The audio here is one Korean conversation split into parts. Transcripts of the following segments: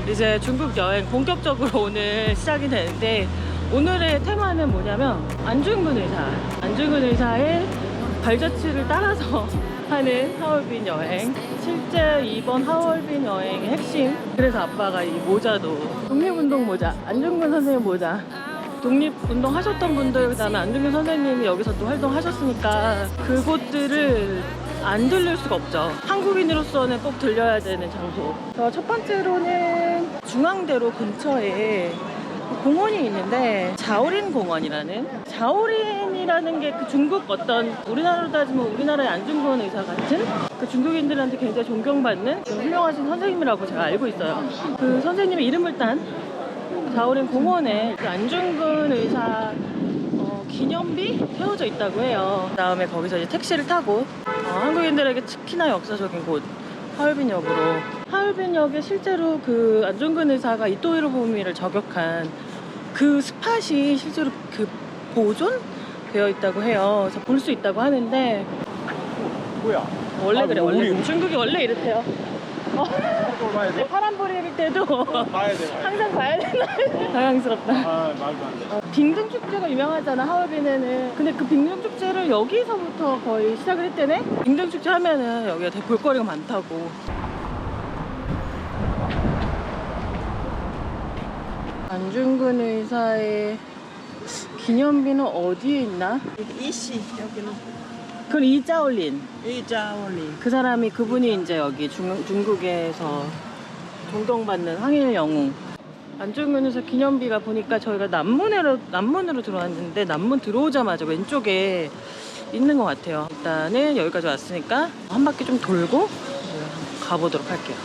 이제 중국 여행 본격적으로 오늘 시작이 되는데, 오늘의 테마는 뭐냐면 안중근 의사. 안중근 의사의 발자취를 따라서 하는 하얼빈 여행. 실제 이번 하얼빈 여행의 핵심, 그래서 아빠가 이 모자도 독립운동 모자, 안중근 선생님 모자. 독립운동 하셨던 분들, 그 다음에 안중근 선생님이 여기서 또 활동하셨으니까 그곳들을 안 들릴 수가 없죠. 한국인으로서는 꼭 들려야 되는 장소. 첫 번째로는 중앙대로 근처에 공원이 있는데, 자오린 공원이라는, 자오린이라는 게 그 중국 어떤, 우리나라로 따지면 우리나라의 안중근 의사 같은 그 중국인들한테 굉장히 존경받는 그 훌륭하신 선생님이라고 제가 알고 있어요. 그 선생님의 이름을 딴 자오린 공원에 그 안중근 의사 기념비 세워져 있다고 해요. 그 다음에 거기서 이제 택시를 타고 한국인들에게 특히나 역사적인 곳 하얼빈역으로, 하얼빈역에 실제로 그 안중근 의사가 이토 히로부미를 저격한 그 스팟이 실제로 그 보존되어 있다고 해요. 그래서 볼 수 있다고 하는데, 뭐야? 원래 그래, 원래 우리 중국이 원래 이렇대요. 파란 불일 때도 봐야 돼. 항상 봐야 되나? 당황스럽다. 아, 말도 안 돼. 빙등 축제가 유명하잖아, 하얼빈에는. 근데 그 빙등 축제를 여기서부터 거의 시작을 했대네. 빙등 축제 하면은 여기가 되게 볼거리가 많다고. 안중근 의사의 기념비는 어디에 있나? 이씨 여기는 그건 이자올린. 이자올린. 그 사람이, 그분이 이제 여기 중국에서 존경받는 항일 영웅. 안중근 의사 기념비가 보니까 저희가 남문으로 들어왔는데, 남문 들어오자마자 왼쪽에 있는 것 같아요. 일단은 여기까지 왔으니까 한 바퀴 좀 돌고 가보도록 할게요.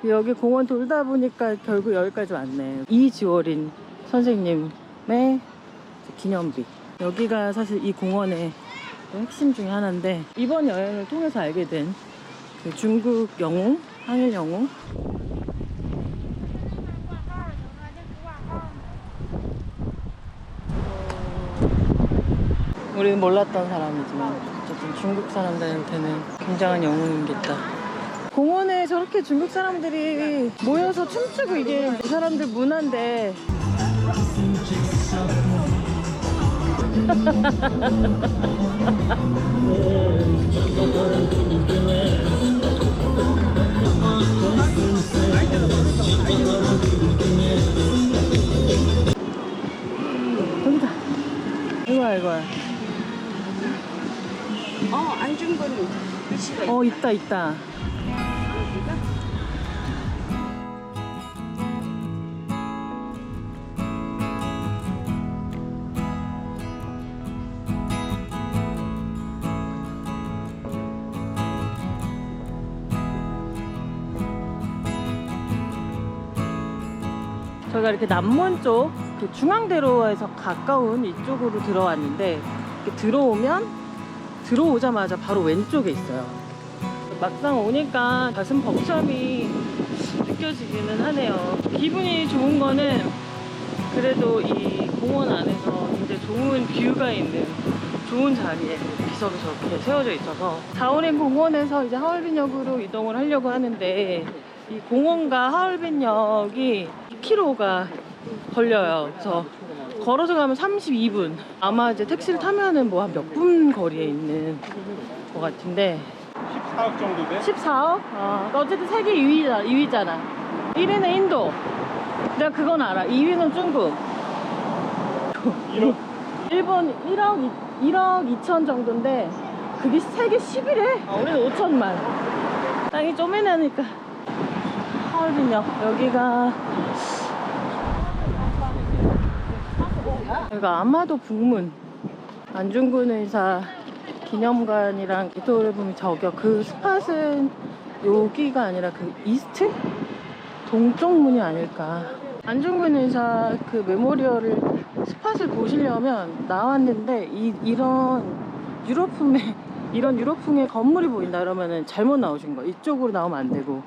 여기 공원 돌다 보니까 결국 여기까지 왔네. 이지오린 선생님의 기념비. 여기가 사실 이 공원의 핵심 중에 하나인데, 이번 여행을 통해서 알게 된 그 중국 영웅, 항일 영웅. 우리는 몰랐던 사람이지만 어쨌든 중국 사람들한테는 굉장한 영웅이겠다. 공원에 저렇게 중국 사람들이 모여서 춤추고, 이게 이 사람들 문화인데. 여기다. 이거야, 이거야. 안중근 이씨가 있다, 있다. 저희가 이렇게 남문 쪽, 그 중앙대로에서 가까운 이쪽으로 들어왔는데, 이렇게 들어오자마자 바로 왼쪽에 있어요. 막상 오니까 가슴 벅참이 느껴지기는 하네요. 기분이 좋은 거는 그래도 이 공원 안에서 굉장히 좋은 뷰가 있는 좋은 자리에 비석이 저렇게 세워져 있어서, 자오린 공원에서 이제 하얼빈역으로 이동을 하려고 하는데, 이 공원과 하얼빈역이 2km가 걸려요. 그래서 걸어서 가면 32분. 아마 이제 택시를 타면은 뭐 한 몇 분 거리에 있는 것 같은데. 14억 정도 돼? 14억? 어쨌든 세계 2위잖아. 1위는 인도. 내가 그건 알아. 2위는 중국. 1억? 일본 1억 2천 정도인데, 그게 세계 10위래. 우리는 5천만. 땅이 쪼매나니까. 하얼빈역. 여기가 아마도 북문, 안중근 의사 기념관이랑 이토 히로부미 저격, 그 스팟은 여기가 아니라 그 이스트? 동쪽 문이 아닐까. 안중근 의사 그 메모리얼을, 스팟을 보시려면 나왔는데, 이런 유럽풍의 건물이 보인다 그러면은 잘못 나오신 거야. 이쪽으로 나오면 안 되고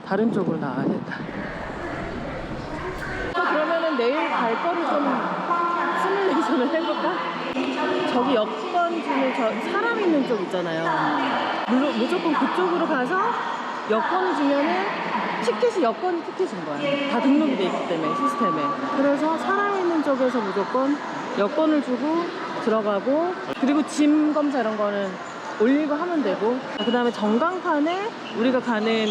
다른 쪽으로 나와야 된다. 그러면은 내일 갈 거를 좀 시뮬레이션을 해볼까? 저기 여권 중에 사람 있는 쪽 있잖아요. 물론 무조건 그쪽으로 가서 여권을 주면은 티켓이 여권이 티켓인 거야. 다 등록이 돼 있기 때문에 시스템에. 그래서 살아있는 쪽에서 무조건 여권을 주고 들어가고, 그리고 짐 검사 이런 거는 올리고 하면 되고, 그 다음에 전광판에 우리가 가는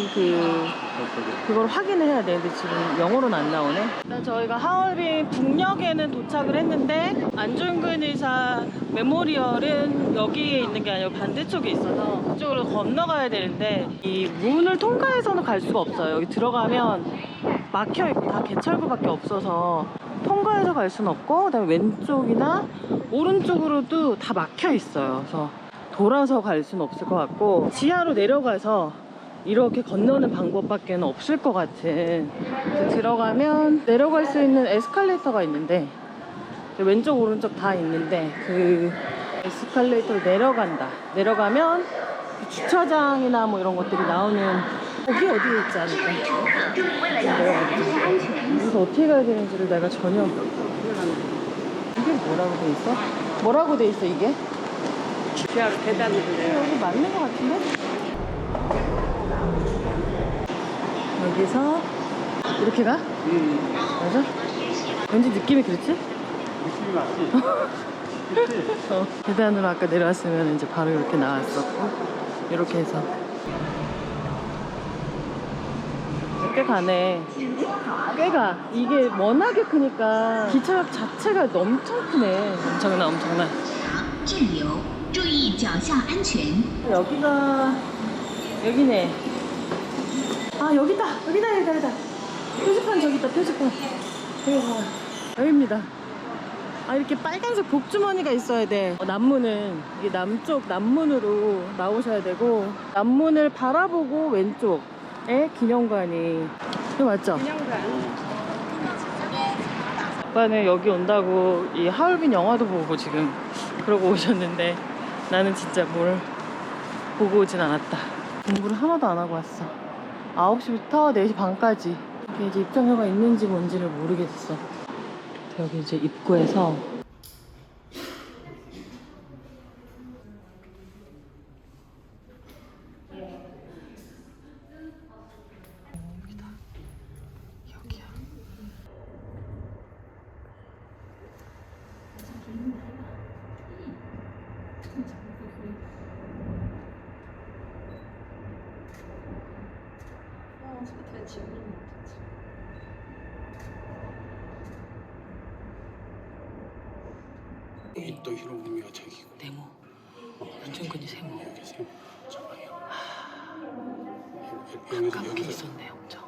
그걸 확인을 해야 되는데 지금 영어로는 안 나오네. 일단 저희가 하얼빈 북역에는 도착을 했는데, 안중근 의사 메모리얼은 여기에 있는 게 아니고 반대쪽에 있어서 그쪽으로 건너가야 되는데, 이 문을 통과해서는 갈 수가 없어요. 여기 들어가면 막혀있고 다 개찰구밖에 없어서 통과해서 갈 수는 없고, 그다음에 왼쪽이나 오른쪽으로도 다 막혀있어요. 그래서 돌아서 갈 수는 없을 것 같고, 지하로 내려가서 이렇게 건너는 방법밖에 없을 것 같은. 들어가면 내려갈 수 있는 에스컬레이터가 있는데, 왼쪽 오른쪽 다 있는데 그 에스컬레이터로 내려가면 그 주차장이나 뭐 이런 것들이 나오는, 거기 어디에 있지 않을까. 그래서 어떻게 가야 되는지를 내가 전혀. 이게 뭐라고 돼 있어? 뭐라고 돼 있어 이게? 지하로 계단으로 내려. 여기 맞는 것 같은데? 여기서 이렇게 가? 맞아? 왠지 느낌이 그렇지? 느낌이 맞지? 계단으로 아까 내려왔으면 이제 바로 이렇게 나왔었고, 이렇게 해서 꽤 가네. 꽤 가. 이게 워낙에 크니까 기차역 자체가 엄청 크네. 엄청나. 滞留，注意脚下安全。 여기네. 아, 여기다. 표지판 저기 있다. 표지판. 여기입니다. 아, 이렇게 빨간색 복주머니가 있어야 돼. 남문은 이게 남쪽 남문으로 나오셔야 되고, 남문을 바라보고 왼쪽에 기념관이. 이거 맞죠? 기념관. 오빠는 여기 온다고 이 하얼빈 영화도 보고 지금 그러고 오셨는데, 나는 진짜 뭘 보고 오진 않았다. 공부를 하나도 안 하고 왔어. 9시부터 4시 반까지. 이게 이제 입장료가 있는지 뭔지를 모르겠어. 여기 이제 입구에서 여기야. 또 히로부미가 저기고. 네모. 안중근이 세모. 여기 세모. 잠깐만요. 감옥에 있었네, 엄청.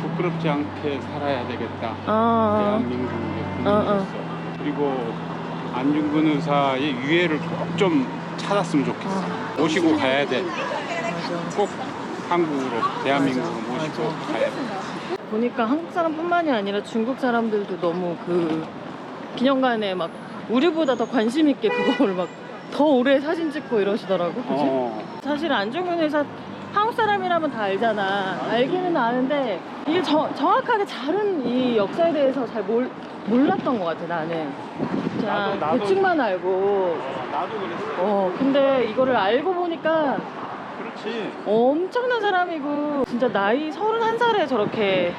부끄럽지 않게 살아야 되겠다. 대한민국의 국민으로서. 그리고 안중근 의사의 유해를 꼭 좀 찾았으면 좋겠어. 모시고 가야 돼. 꼭 한국으로, 대한민국으로 모시고 가야 돼. 보니까 한국 사람뿐만이 아니라 중국 사람들도 너무 그 기념관에 막 우리보다 더 관심 있게 그거를 막 더 오래 사진 찍고 이러시더라고. 그치? 사실 안중근 의사 한국 사람이라면 다 알잖아. 알기는 아는데 이게 정확하게 다른 이 역사에 대해서 잘 몰랐던 것 같아. 나는 그냥 나도 대충만 알고. 나도 그랬어. 근데 이거를 알고 보니까 그렇지. 엄청난 사람이고, 진짜 나이 31살에 저렇게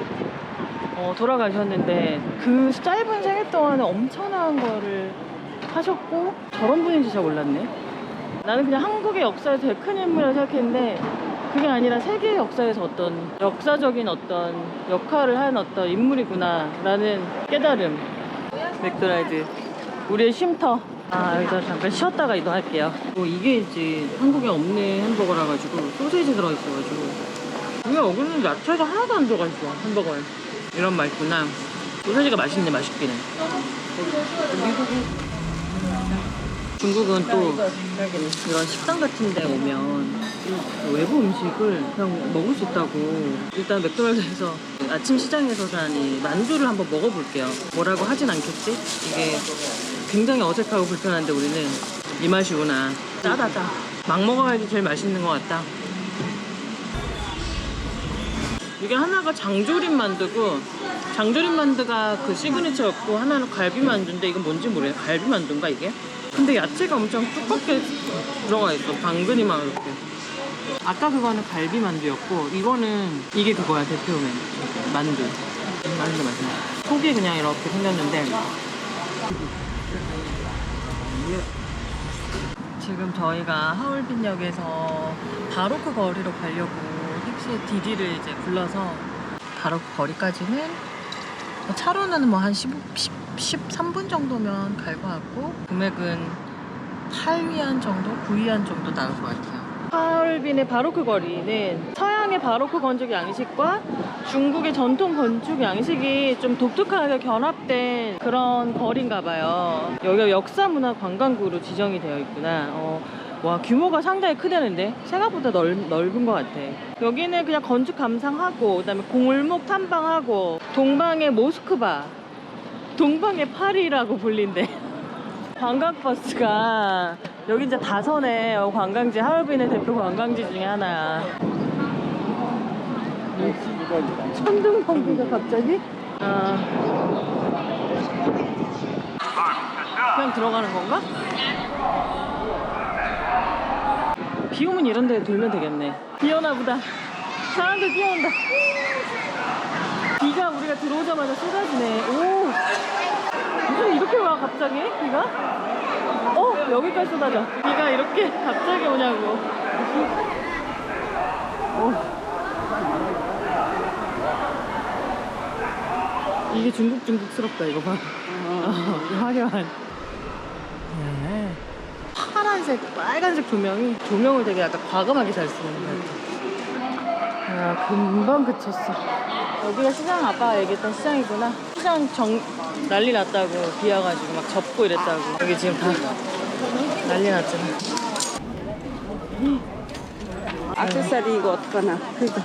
돌아가셨는데, 그 짧은 생애 동안에 엄청난 거를 하셨고, 저런 분인지 잘 몰랐네. 나는 그냥 한국의 역사에 되게 큰 인물이라고 생각했는데, 그게 아니라 세계 역사에서 어떤 역사적인 어떤 역할을 한 어떤 인물이구나 라는 깨달음. 맥도날드 우리의 쉼터. 여기서 잠깐 쉬었다가 이동할게요. 이게 이제 한국에 없는 햄버거라 가지고 소세지 들어있어가지고 왜 여기는 야채가 하나도 안 들어가 있어 햄버거에. 이런 맛있구나. 소세지가 맛있네. 맛있긴 해. 중국은 또 이런 식당 같은 데 오면 외부 음식을 그냥 먹을 수 있다고. 일단 맥도날드에서 아침 시장에서 산 이 만두를 한번 먹어볼게요. 뭐라고 하진 않겠지? 이게 굉장히 어색하고 불편한데 우리는 이 맛이구나. 짜다 짜. 막 먹어야지 제일 맛있는 것 같다. 이게 하나가 장조림 만두고, 장조림 만두가 그 시그니처였고 하나는 갈비 만두인데 이건 뭔지 모르겠어요. 갈비 만두인가 이게? 근데 야채가 엄청 두껍게 들어가 있어. 당근이만 이렇게. 아까 그거는 갈비 만두였고 이거는 이게 그거야. 대표면 만두. 맛있네. 속이 그냥 이렇게 생겼는데 지금 저희가 하얼빈역에서 바로크 거리로 가려고 택시 디디를 이제 불러서 바로크 거리까지는 차로는 뭐 한 13분 정도면 갈 것 같고 금액은 8위안 정도, 9위안 정도 나올 것 같아요. 하얼빈의 바로크 거리는 서양의 바로크 건축 양식과 중국의 전통 건축 양식이 좀 독특하게 견합된 그런 거리인가 봐요. 여기가 역사문화 관광구로 지정이 되어 있구나. 와, 규모가 상당히 크다는데 생각보다 넓은 것 같아. 여기는 그냥 건축 감상하고 그다음에 골목 탐방하고 동방의 모스크바, 동방의 파리라고 불린대. 관광버스가 여기 이제 다선에 관광지, 하얼빈의 대표 관광지 중에 하나야. 천둥번개가 갑자기? 그냥 들어가는 건가? 비 오면 이런 데 돌면 되겠네. 비 오나 보다. 사람들 뛰어온다. 비가 우리가 들어오자마자 쏟아지네. 오! 무슨 이렇게 와 갑자기? 비가? 여기까지 쏟아져. 비가 이렇게 갑자기 오냐고. 이게 중국스럽다. 이거 봐. 화려한. 파란색, 빨간색 조명을 되게 약간 과감하게 잘 쓰는 것 같아. 금방 그쳤어. 여기가 시장, 아빠가 얘기했던 시장이구나. 시장 난리 났다고. 비 와가지고 막 접고 이랬다고. 여기 지금 다 난리 났잖아. 액세서리 이거 어떡하나. 그러니까.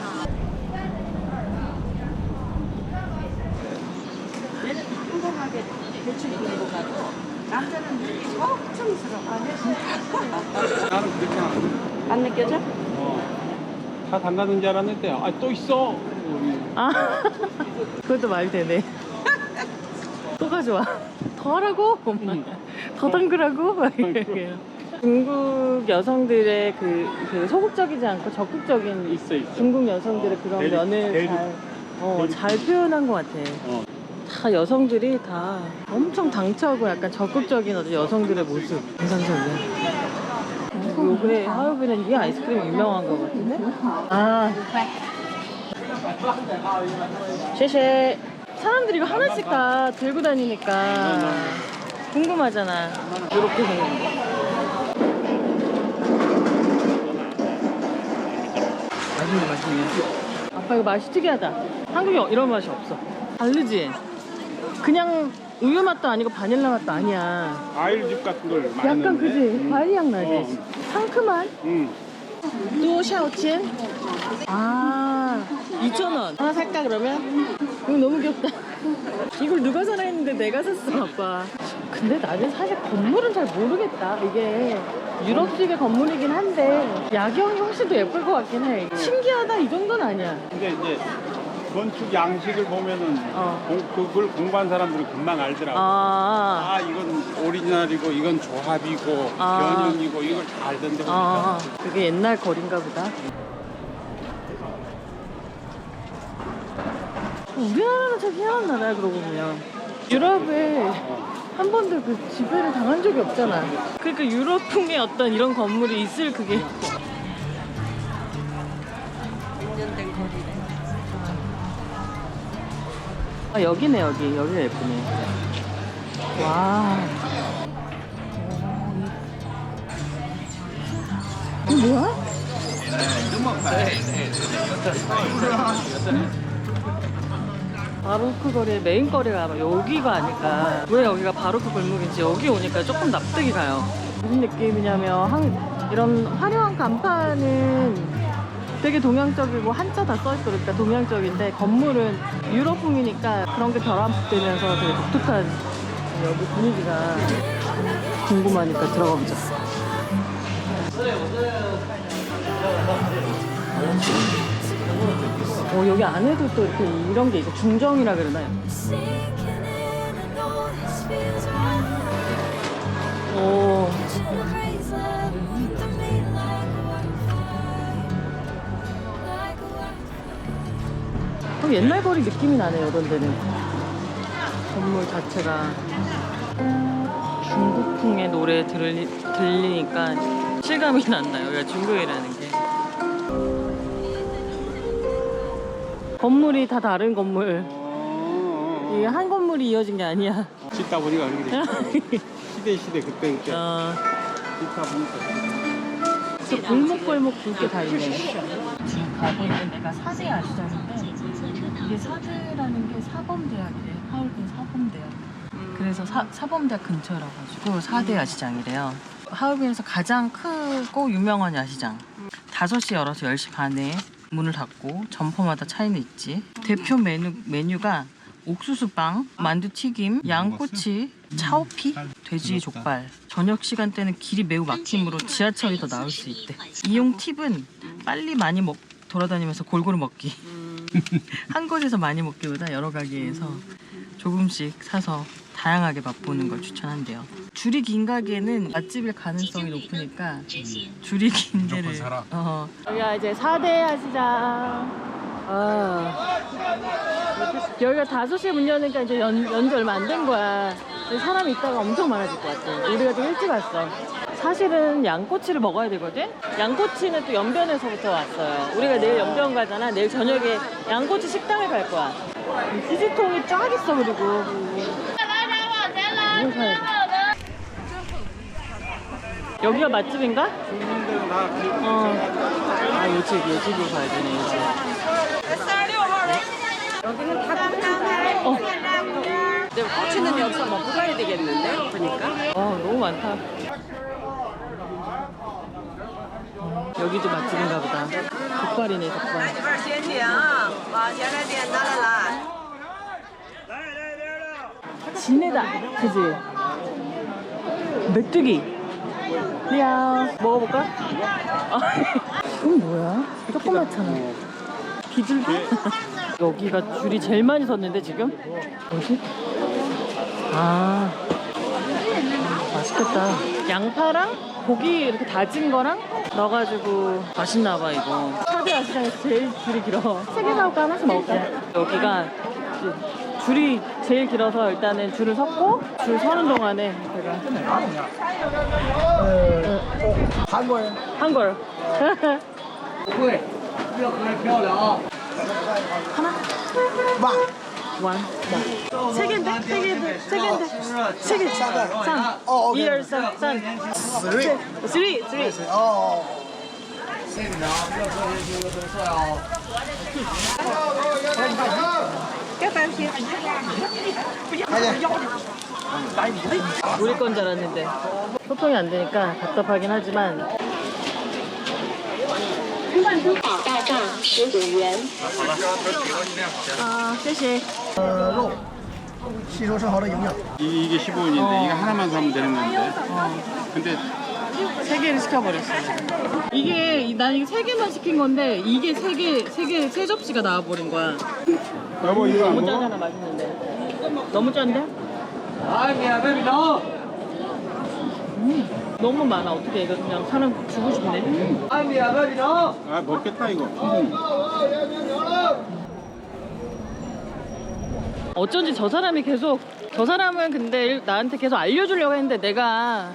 남자는 눈이 걱정스러워. 나는 그렇게 안 느껴져? 다 담가둔 줄 알았는데 또 있어. 그것도 말이 되네. 또 가져와. 더 하라고? 더 담그라고? 막 이렇게. 중국 여성들의 그 소극적이지 않고 적극적인 있어. 중국 여성들의 그런 면을 잘 표현한 것 같아. 다 여성들이 다 엄청 당차고 약간 적극적인 어떤 여성들의 모습. 인상적이야. 요게 하얼빈은 이 아이스크림이 유명한 것 같은데? 쉐쉐. 사람들이 이거 하나씩 다 들고 다니니까 궁금하잖아. 이렇게 생긴 거. 맛있네. 아빠 이거 맛이 특이하다. 한국에 이런 맛이 없어. 다르지? 그냥 우유 맛도 아니고 바닐라 맛도 아니야. 과일즙 같은 걸 많이 약간 넣는데? 그지? 과일 향 나지? 상큼한? 응. 또 샤오첸? 2,000원. 하나 살까 그러면? 이거 너무 귀엽다. 이걸 누가 사라 했는데 내가 샀어, 아빠. 근데 나는 사실 건물은 잘 모르겠다. 이게 유럽식의 건물이긴 한데 야경이 훨씬 더 예쁠 것 같긴 해. 신기하다 이 정도는 아니야. 근데 이제 건축 양식을 보면은 그걸 공부한 사람들은 금방 알더라고. 이건 오리지널이고 이건 조합이고 변형이고 이걸 다 알던데 보니까. 그게 옛날 거리인가 보다. 우리나라는 참 희한한 나라야. 그러고 보면 유럽에 한 번도 그 지배를 당한 적이 없잖아. 그러니까 유럽풍의 어떤 이런 건물이 있을 그게 아, 여기네, 여기. 여기가 예쁘네. 와. 이거 뭐야? 바로크 거리의 메인 거리가 아마 여기가 아닐까. 왜 여기가 바로크 골목인지 여기 오니까 조금 납득이 가요. 무슨 느낌이냐면 이런 화려한 간판은 되게 동양적이고 한자 다 써있고 그러니까 동양적인데 건물은 유럽풍이니까 그런 게 결합되면서 되게 독특한 여기 분위기가 궁금하니까 들어가 보자. 여기 안에도 또 이렇게 이런 게 있고 중정이라 그러나요? 오. 옛날 거리 느낌이 나네요, 이런 데는. 건물 자체가 중국풍의 노래 들리니까 실감이 난다, 여기가 중국이라는 게. 건물이 다 다른 건물. 이게 한 건물이 이어진 게 아니야. 짓다 보니까 그렇게 시대 그때 짓다 보니까. 저 골목골목 굵게 다 있네. 지금 가고 있는 데가 사대 야시장인데 이게 사대라는 게 사범대학이래. 하얼빈 사범대학. 그래서 사범대학 근처라 가지고 사대 야시장이래요. 하얼빈에서 가장 크고 유명한 야시장. 5시 열어서 10시 반에 문을 닫고 점포마다 차이는 있지. 대표 메뉴가 옥수수빵, 만두튀김, 양꼬치, 차오피, 돼지 족발. 저녁 시간대는 길이 매우 막히므로 지하철이 더 나을 수 있대. 이용 팁은 빨리 많이 돌아다니면서 골고루 먹기. 한 곳에서 많이 먹기보다 여러 가게에서 조금씩 사서 다양하게 맛보는 걸 추천한대요. 줄이 긴 가게는 맛집일 가능성이 높으니까 줄이 긴 데를. 여기가 이제 4대 야시장. 여기가 5시에 문 여니까 이제 연지 얼마 안 된 거야. 사람이 있다가 엄청 많아질 것 같아. 우리가 좀 일찍 왔어. 사실은 양꼬치를 먹어야 되거든? 양꼬치는 또 연변에서부터 왔어요. 우리가 내일 연변 가잖아. 내일 저녁에 양꼬치 식당을 갈 거야. 휴지통이 쫙 있어. 그리고 이걸 사야 돼. 여기가 맛집인가? 요집으로 가야 되네. 요집. 여기는 다 근데 꼬치는 여기서 먹고 가야 되겠는데? 보니까. 너무 많다. 여기도 맛집인가 보다. 족발이네, 족발. 진해다, 그지? 메뚜기. 야, 먹어볼까? 이건 뭐야? 조그맣잖아. 비둘기? 여기가 줄이 제일 많이 섰는데 지금? 뭐지? 맛있겠다. 양파랑 고기 이렇게 다진 거랑 넣어가지고 맛있나봐 이거. 사대 야시장에서 제일 줄이 길어. 3개 사올까? 하나씩 먹을까? 여기가 줄이 제일 길어서 일단은 줄을 섰고 줄 서는 동안에 제가 한걸 하나? 완. 3개인데? 3개. 3. 2, 2, 3. 3. 3. 우리 건 줄 알았는데 소통이 안 되니까 답답하긴 하지만. 大账15元。谢谢.肉吸收生蚝的营养。 이게 15원인데 이거 하나만 사면 되는 건데. 근데 3개를 시켜버렸어. 이게 난 이게 3개만 시킨 건데 이게 3 접시가 나와버린 거야. 여보 이거 안 너무 먹어? 짜잖아. 맛있는데 너무 짠데? 너무 많아. 어떻게 이거 그냥 사람 주고 싶네. 먹겠다 이거. 어쩐지 저 사람은 근데 나한테 계속 알려주려고 했는데 내가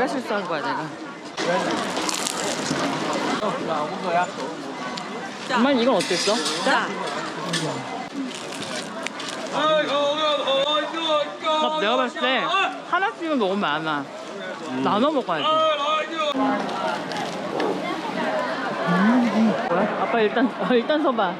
실수한 거야. 내가. 엄마 이건 어땠어? 짜? 내가 봤을 때 하나씩은 너무 많아. 나눠 먹어야지. 뭐야? 아빠 일단 서봐.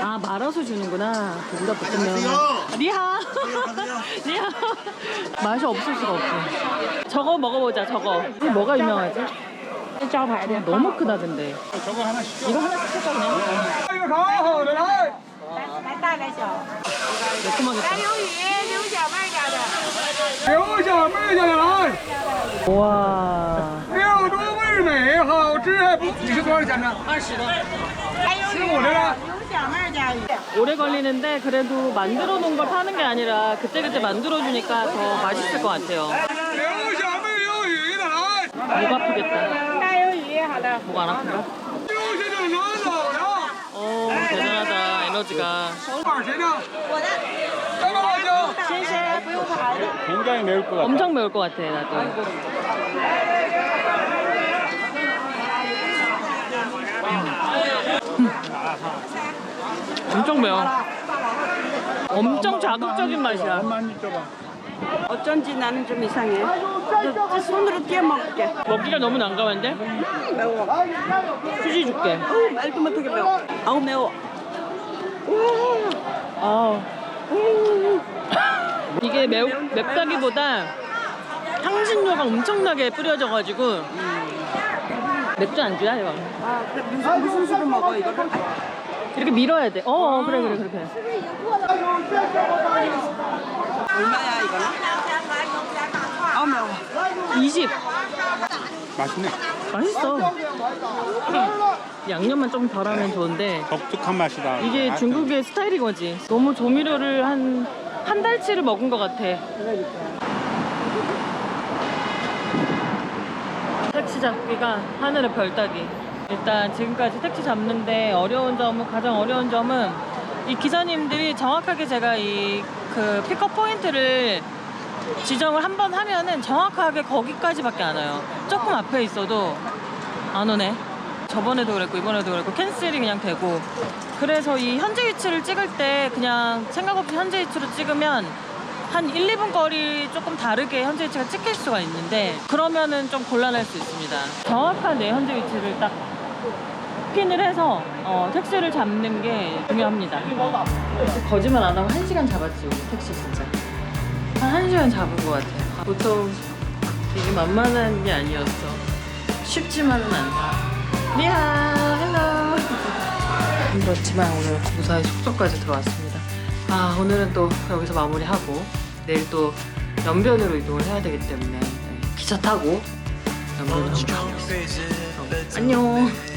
아 말아서 주는구나. 거기다 볶으면. 니하. 니하. 맛이 없을 수가 없어. 저거 먹어보자. 저거. 이게 뭐가 유명하지? 너무 크다 근데. 저거 하나 시켜. 이거 하나씩 살까 그냥? 매콤하겠다. 와. 料多味美，好吃还不？你是多少钱呢？20个。15的了。 오래 걸리는데 그래도 만들어 놓은 걸 파는 게 아니라 그때그때 만들어 주니까 더 맛있을 것 같아요. 有小妹有鱼的来， 목 아프겠다. 목 안 아픈가? 丢下就拿走了。 오 대단하다 에너지가. 多少钱呢？我的。3毛九。 굉장히 매울 것 같아. 엄청 매울 것 같아 나도. 엄청 매워. 엄청 자극적인 맛이야. 많이 줘봐. 어쩐지 나는 좀 이상해. 저 손으로 떼어 먹을게. 먹기가 너무 난감한데? 매워. 휴지 줄게. 말도 못하게 매워. 아우 매워. 아. 이게 맵다기보다 향신료가 엄청나게 뿌려져가지고 맥주 안주야 이거. 아, 근데 무슨 술을 먹어 이거를? 이렇게 밀어야 돼. 그래 그렇게. 얼마야 이거는? 아우 매워. 20. 맛있네. 맛있어. 양념만 좀 덜하면 좋은데 독특한 맛이다. 이게 중국의 스타일인 거지. 너무 조미료를 한 달치를 먹은 것 같아. 택시 잡기가 하늘의 별 따기. 일단 지금까지 택시 잡는데 가장 어려운 점은 이 기사님들이 정확하게 제가 그 픽업 포인트를 지정을 한번 하면은 정확하게 거기까지밖에 안 와요. 조금 앞에 있어도 안 오네. 저번에도 그랬고 이번에도 그랬고 캔슬이 그냥 되고. 그래서 이 현재 위치를 찍을 때 그냥 생각 없이 현재 위치로 찍으면 한 1, 2분 거리 조금 다르게 현재 위치가 찍힐 수가 있는데 그러면은 좀 곤란할 수 있습니다. 정확한 내 현재 위치를 딱 핀을 해서 택시를 잡는 게 중요합니다. 거짓말 안 하고 1시간 잡았지 우리 택시 진짜. 한 1시간 잡은 것 같아요. 보통 이게 만만한 게 아니었어. 쉽지만은 않다. 니하 헬로. 그렇지만 오늘 무사히 숙소까지 들어왔습니다. 오늘은 또 여기서 마무리하고 내일 또 연변으로 이동을 해야 되기 때문에 기차 타고 연변으로 가보겠습니다. 안녕.